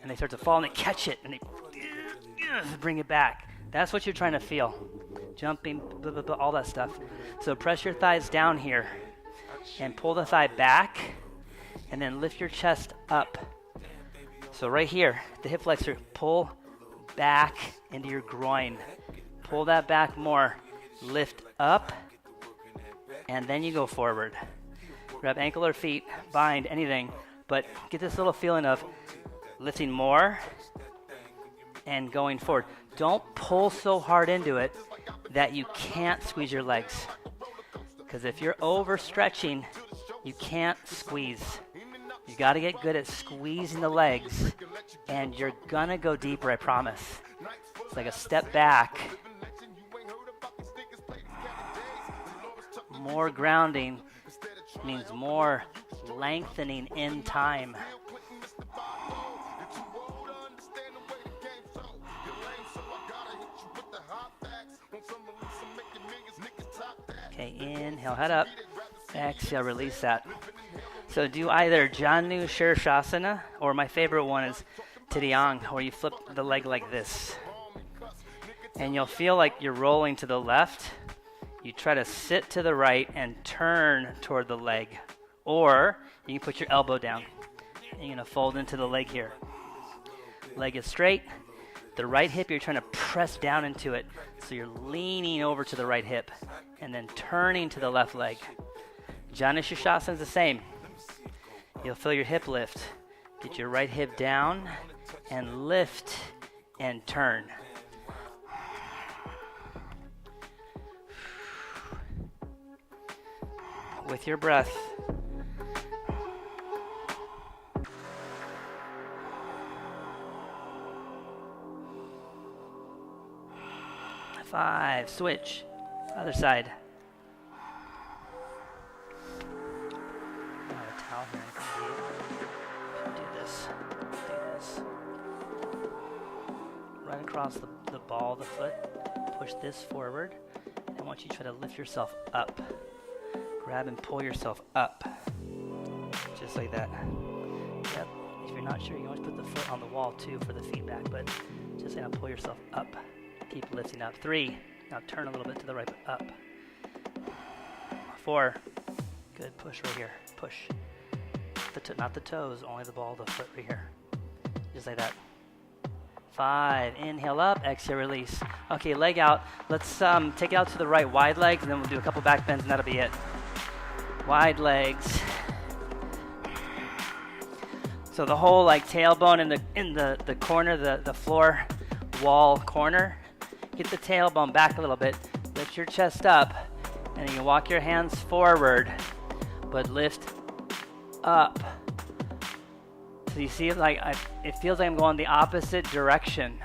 and they start to fall, and they catch it, and they bring it back. That's what you're trying to feel. Jumping, blah, blah, blah, all that stuff. So press your thighs down here, and pull the thigh back, and then lift your chest up. So right here, the hip flexor, pull back into your groin. Pull that back more. Lift up, and then you go forward. Grab ankle or feet, bind, anything, but get this little feeling of lifting more and going forward. Don't pull so hard into it that you can't squeeze your legs, because if you're overstretching, you can't squeeze. You got to get good at squeezing the legs, and you're gonna go deeper, I promise. It's like a step back. More grounding means more lengthening in time. Okay, inhale, head up. Exhale, release that. So do either Janu Shirshasana, or my favorite one is Tidyang, where you flip the leg like this. And you'll feel like you're rolling to the left. You try to sit to the right and turn toward the leg. Or you can put your elbow down. And you're going to fold into the leg here. Leg is straight. The right hip, you're trying to press down into it. So you're leaning over to the right hip and then turning to the left leg. Janu Shirshasana is the same. You'll feel your hip lift. Get your right hip down and lift and turn. With your breath. Five, switch, other side. I have a towel here. I can do this. Right across the ball of the foot. Push this forward. And I want you to try to lift yourself up. Grab and pull yourself up. Just like that. Yep. If you're not sure, you can always put the foot on the wall too for the feedback, but just like that, pull yourself up. Keep lifting up. 3. Now turn a little bit to the right, but up. 4. Good. Push right here. Push. Not the toes, only the ball of the foot right here. Just like that. 5, inhale up, exhale, release. Okay, leg out. Let's take it out to the right, wide legs, and then we'll do a couple back bends, and that'll be it. Wide legs. So the whole like tailbone in the corner, the floor wall corner. Get the tailbone back a little bit. Lift your chest up, and you can walk your hands forward, but lift up. So you see, like it feels like I'm going the opposite direction,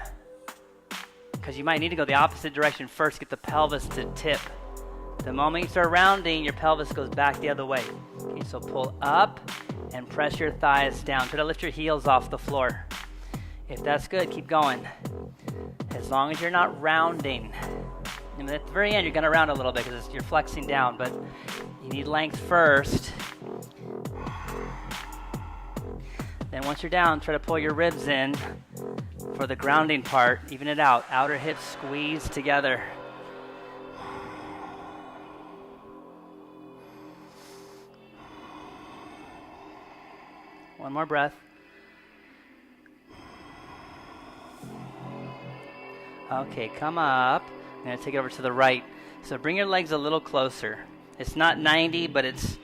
because you might need to go the opposite direction first. Get the pelvis to tip. The moment you start rounding, your pelvis goes back the other way. Okay, so pull up and press your thighs down. Try to lift your heels off the floor. If that's good, keep going. As long as you're not rounding. And at the very end, you're going to round a little bit because you're flexing down, but you need length first. Then once you're down, try to pull your ribs in for the grounding part. Even it out. Outer hips squeeze together. One more breath. Okay, come up. I'm going to take it over to the right. So bring your legs a little closer. It's not 90, but it's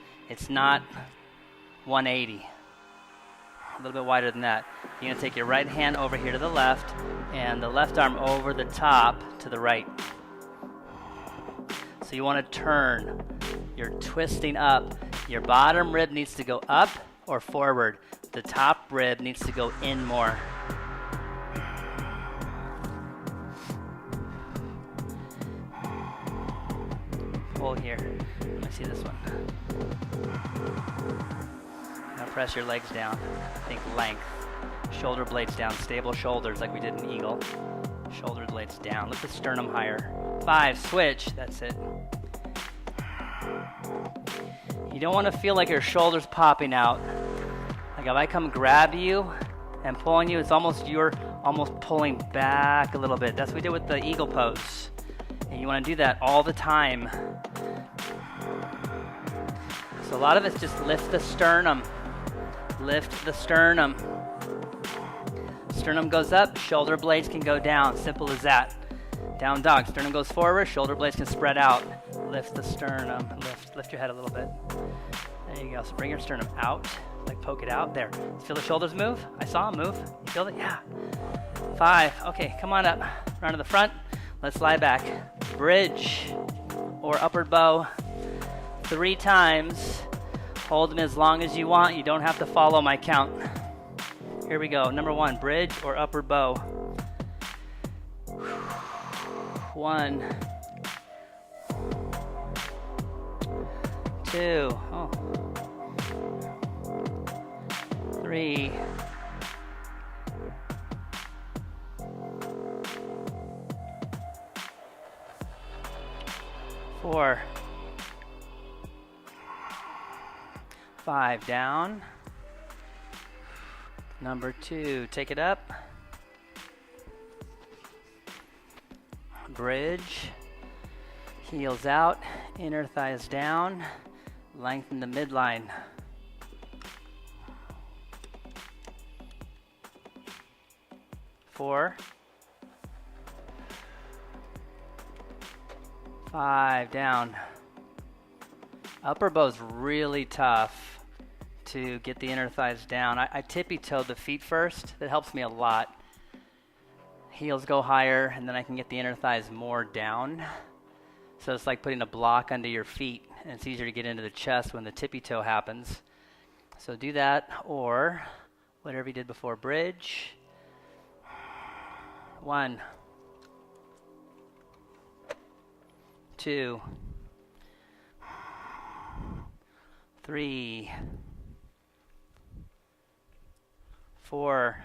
not 180. A little bit wider than that. You're going to take your right hand over here to the left, and the left arm over the top to the right. So you want to turn. You're twisting up. Your bottom rib needs to go up or forward. The top rib needs to go in more. Pull here. Let me see this one. Now press your legs down. Think length. Shoulder blades down. Stable shoulders like we did in Eagle. Shoulder blades down. Lift the sternum higher. 5, switch. That's it. You don't want to feel like your shoulders popping out. Like if I come grab you and pulling you, it's almost you're almost pulling back a little bit. That's what we did with the Eagle pose. And you want to do that all the time. So a lot of it's just lift the sternum. Lift the sternum. Sternum goes up, shoulder blades can go down. Simple as that. Down dog. Sternum goes forward, shoulder blades can spread out. Lift the sternum. Lift your head a little bit. There you go. So bring your sternum out. Like poke it out. There. Feel the shoulders move? I saw them move. You feel it? Yeah. 5. Okay, come on up. Round to the front. Let's lie back. Bridge or upward bow. 3 times. Hold them as long as you want. You don't have to follow my count. Here we go. Number 1, bridge or upward bow. 1, 2, 3, 4, 5, down. Number 2, take it up. Bridge. Heels out, inner thighs down. Lengthen the midline. 4, 5, down. Upper bow's really tough to get the inner thighs down. I tippy-toe the feet first. That helps me a lot. Heels go higher, and then I can get the inner thighs more down. So it's like putting a block under your feet, and it's easier to get into the chest when the tippy-toe happens. So do that, or whatever you did before. Bridge. 1, 2, 3, 4.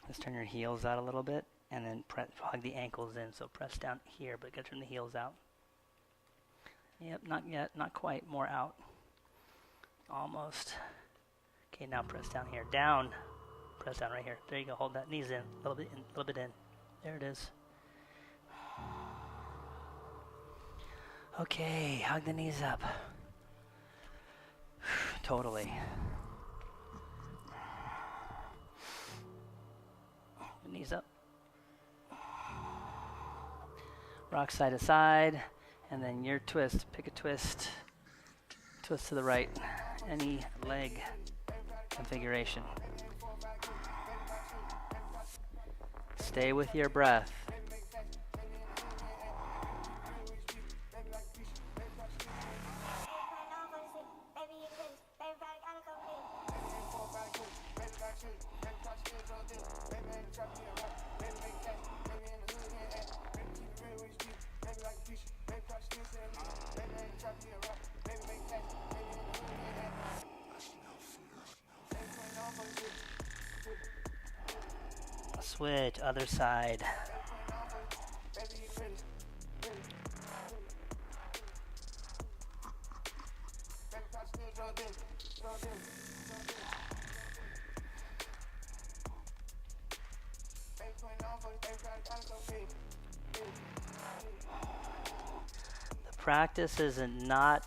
Let's turn your heels out a little bit, and then hug the ankles in. So press down here, but gotta turn the heels out. Yep, not yet, not quite. More out. Almost. Okay, now press down here. Down. Press down right here. There you go. Hold that. Knees in. A little bit in. A little bit in. There it is. Okay, hug the knees up. Totally. Knees up. Rock side to side. And then your twist. Pick a twist. Twist to the right. Any leg configuration. Stay with your breath. Switch, other side. The practice is not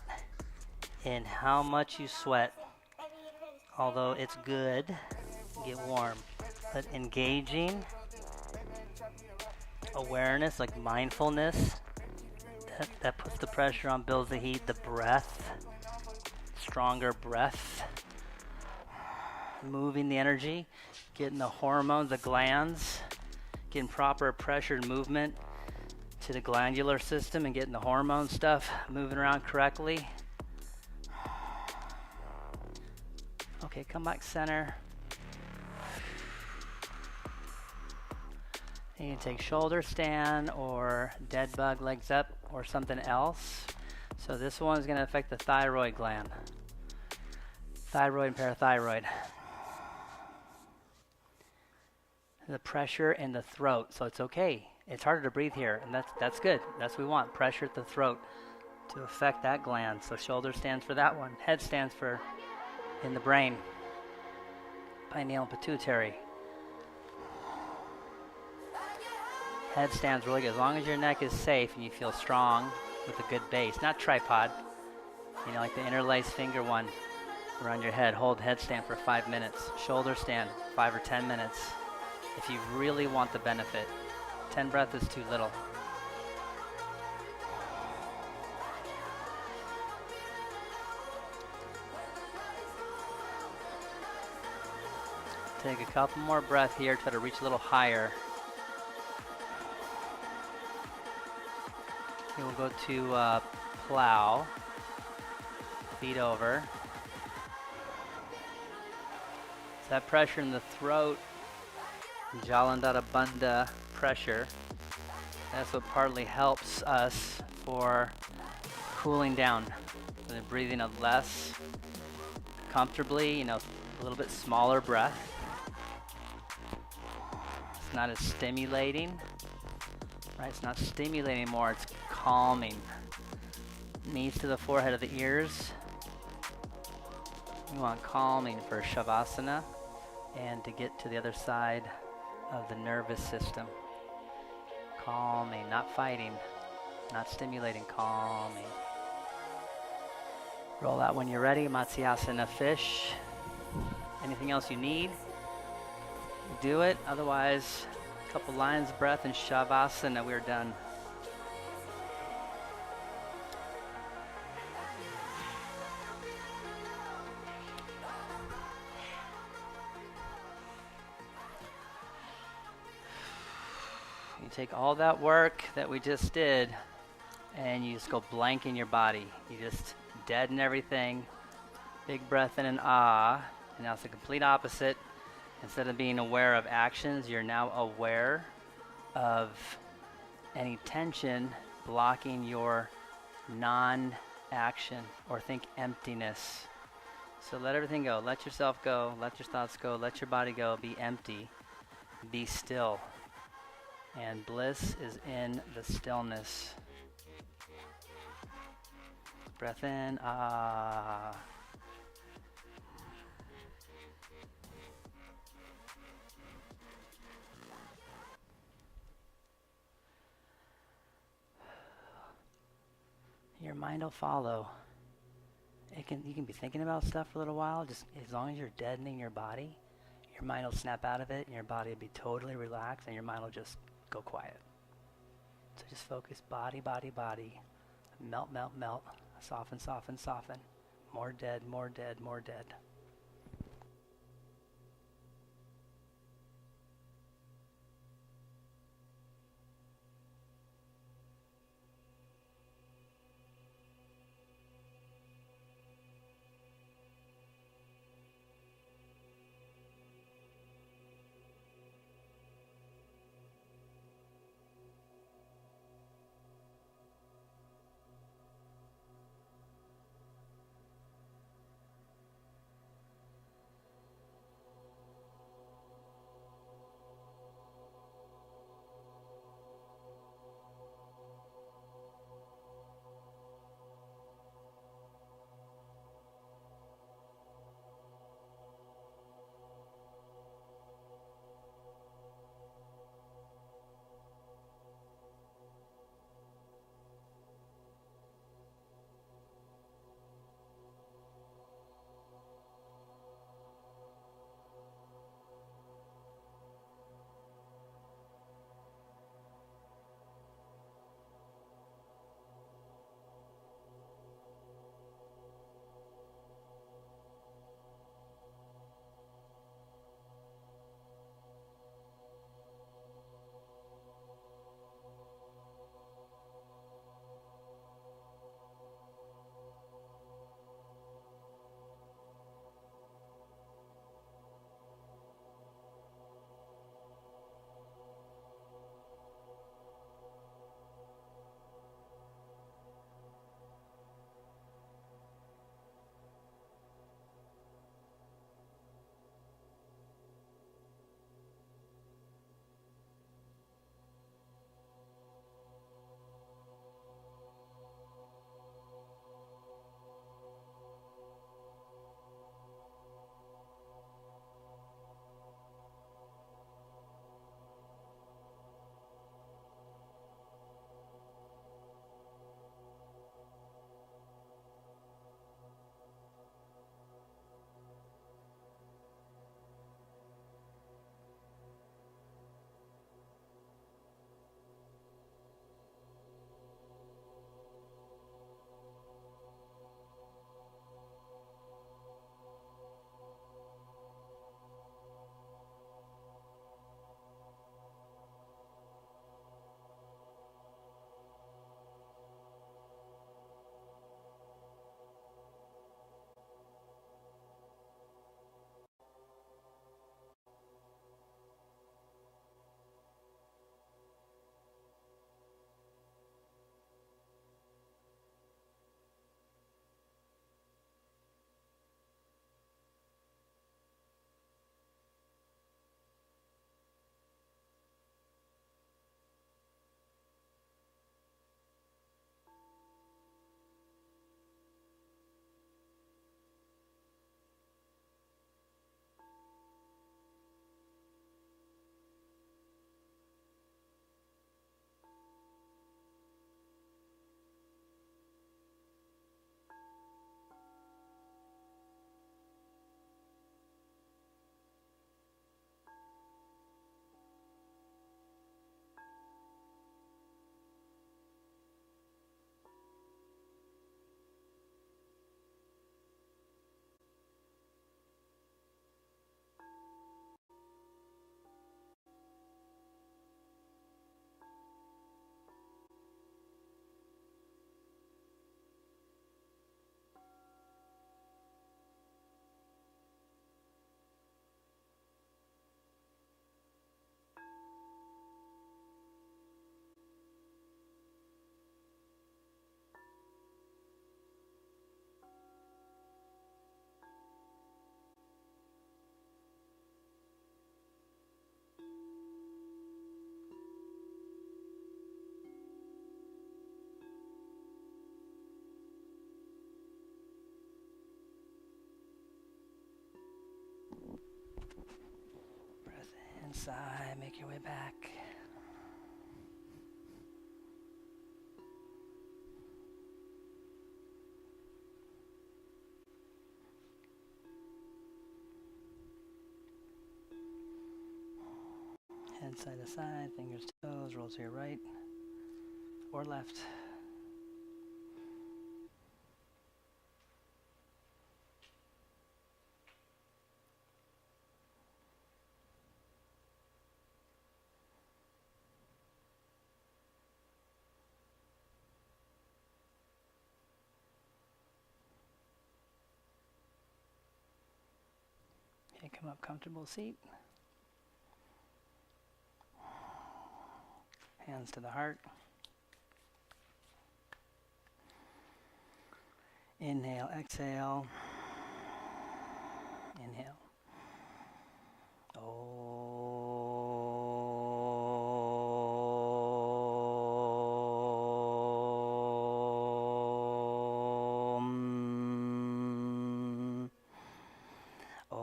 in how much you sweat, although it's good, get warm. But engaging, awareness, like mindfulness, that puts the pressure on, builds the heat, the breath, stronger breath, moving the energy, getting the hormones, the glands, getting proper pressure and movement to the glandular system and getting the hormone stuff moving around correctly. Okay, come back center. You can take shoulder stand or dead bug, legs up, or something else. So this one is going to affect the thyroid gland. Thyroid and parathyroid. The pressure in the throat, so it's okay. It's harder to breathe here, and that's good. That's what we want, pressure at the throat to affect that gland. So shoulder stands for that one. Head stands for in the brain. Pineal and pituitary. Head stands really good. As long as your neck is safe and you feel strong with a good base. Not tripod. You know, like the interlaced finger one around your head. Hold headstand for 5 minutes. Shoulder stand, 5 or 10 minutes. If you really want the benefit. 10 breaths is too little. Take a couple more breaths here. Try to reach a little higher. Okay, we'll go to plow. Feet over. So that pressure in the throat, Jalandhara Bandha pressure, that's what partly helps us for cooling down. So they're breathing a less comfortably, you know, a little bit smaller breath. It's not as stimulating, right? It's not stimulating more, it's calming. Knees to the forehead of the ears. You want calming for Shavasana and to get to the other side of the nervous system. Calming, not fighting, not stimulating, calming. Roll out when you're ready, Matsyasana fish. Anything else you need, do it. Otherwise, a couple lines of breath and Shavasana, we're done. You take all that work that we just did and you just go blank in your body. You just deaden everything. Big breath in and ah. And now it's the complete opposite. Instead of being aware of actions, you're now aware of any tension blocking your non-action, or think emptiness. So let everything go. Let yourself go. Let your thoughts go. Let your body go. Be empty. Be still. And bliss is in the stillness. Breath in, ah. Your mind will follow. You can be thinking about stuff for a little while, just as long as you're deadening your body, your mind will snap out of it, and your body will be totally relaxed, and your mind will just go quiet. So just focus, body, body, body. Melt, melt, melt. Soften, soften, soften. More dead, more dead, more dead. Breath in, sigh, make your way back. Head side to side, fingers, toes, roll to your right or left. Okay, come up, comfortable seat. Hands to the heart. Inhale, exhale. Inhale. Om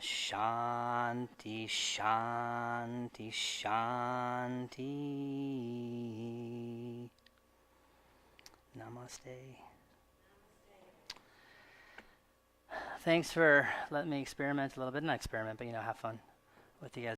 Shanti Shanti Shanti. Namaste. Thanks for letting me experiment a little bit. Not experiment, but have fun with you guys.